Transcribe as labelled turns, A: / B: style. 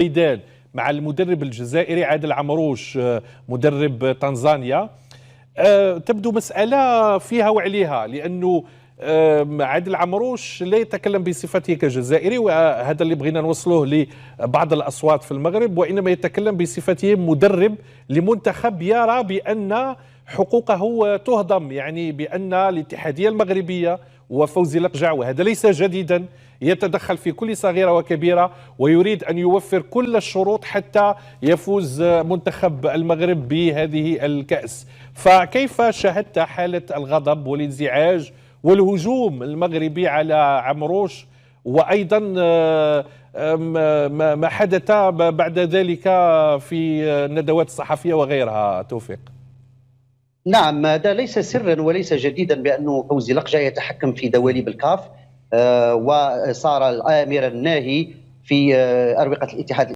A: الميدان مع المدرب الجزائري عادل عمروش مدرب تنزانيا. تبدو مسألة فيها وعليها، لأنه عادل عمروش لا يتكلم بصفته كجزائري، وهذا اللي بغينا نوصله لبعض الأصوات في المغرب، وإنما يتكلم بصفته مدرب لمنتخب يرى بأن حقوقه تهضم، يعني بأن الاتحادية المغربية وفوزي لقجع، وهذا ليس جديدا، يتدخل في كل صغيرة وكبيرة ويريد أن يوفر كل الشروط حتى يفوز منتخب المغرب بهذه الكأس. فكيف شاهدت حالة الغضب والانزعاج والهجوم المغربي على عمروش، وأيضا ما حدث بعد ذلك في الندوات الصحفية وغيرها؟ توفيق.
B: نعم، هذا ليس سرا وليس جديدا بأنه فوزي لقجع يتحكم في دواليب الكاف، وصار الآمر الناهي في أروقة الاتحاد